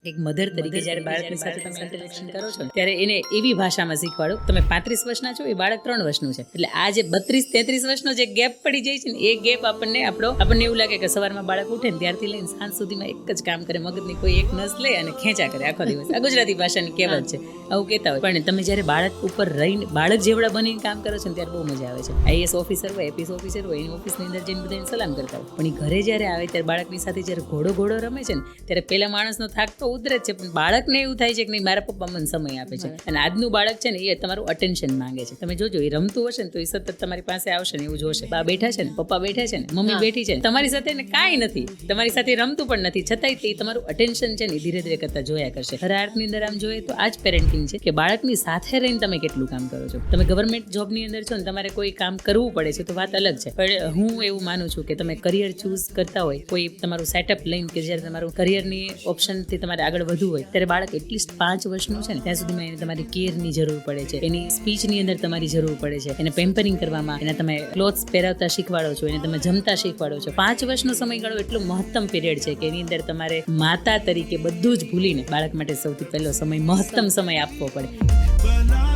એક મધર તરીકે જ્યારે બાળકની સાથે તમે ઇન્ટરેક્શન કરો છો ત્યારે એને એવી ભાષામાં શીખવાડો. તમે 35 વર્ષના છો, એ બાળક 3 વર્ષનું છે, એટલે આ જે 32-33 વર્ષનો જે ગેપ પડી જાય છે ને, એ ગેપ આપણને એવું લાગે કે સવારમાં બાળક ઉઠે ને ત્યારથી લઈને સાંજ સુધીમાં એક જ કામ કરે, મગજની કોઈ એક નસ લે અને ખેંચા કરે આખો દિવસ. આ ગુજરાતી ભાષાની કહેવત છે, આવું કહેતા હોય. પણ તમે જ્યારે બાળક ઉપર રહીને બાળક જેવડા બનીને કામ કરો છો ને ત્યારે બહુ મજા આવે છે. આઈએસ ઓફિસર હોય, એપીએસ ઓફિસર હોય, એની ઓફિસની અંદર જઈને બધાને સલામ કરતા હોય, પણ એ ઘરે જ્યારે આવે ત્યારે બાળકની સાથે જ્યારે ઘોડો રમે છે ને ત્યારે પેલા માણસનો થાક તો ઉતરે જ છે, પણ બાળકને એવું થાય છે કે નહીં, મારા પપ્પા મને સમય આપે છે. અને આજનું બાળક છે ને, એ તમારું અટેન્શન માંગે છે. તમે જોજો, એ રમતું હશે ને તો એ સતત તમારી પાસે આવશે ને, એવું જોશે. બા બેઠા છે ને, પપ્પા બેઠા છે ને, મમ્મી બેઠી છે ને, તમારી સાથે એને કાંઈ નથી, તમારી સાથે રમતું પણ નથી, છતાંય તે તમારું અટેન્શન છે ને એ ધીરે ધીરે કરતા જોયા કરશે. ખરા અર્થની અંદર આમ જોઈએ તો આ જ પેરેન્ટિંગ છે કે બાળકની સાથે રહીને તમે કેટલું કામ કરો છો. તમે ગવર્મેન્ટ જોબની અંદર છો ને, તમારે કોઈ કામ કરવું પડે છે તો વાત અલગ છે, પણ હું એવું માનું છું કે તમે કરિયર ચૂઝ કરતા હોય, કોઈ તમારું સેટઅપ લઈને કે જ્યારે તમારું કરિયરની ઓપ્શનથી તમારે આગળ વધવું હોય, ત્યારે બાળક એટલીસ્ટ 5 વર્ષનું છે ને ત્યાં સુધીમાં એને તમારી કેરની જરૂર પડે છે, એની સ્પીચની અંદર તમારી જરૂર પડે છે, એને પેમ્પરિંગ કરવામાં, એને તમે ક્લોથ્સ પહેરાવતા શીખવાડો છો, એને તમે જમતા શીખવાડો છો. 5 વર્ષનો સમયગાળો એટલો મહત્તમ પીરિયડ છે કે એની અંદર તમારે માતા તરીકે બધું જ ભૂલીને બાળક માટે સૌથી પહેલો સમય, મહત્તમ સમય આપવો પડે.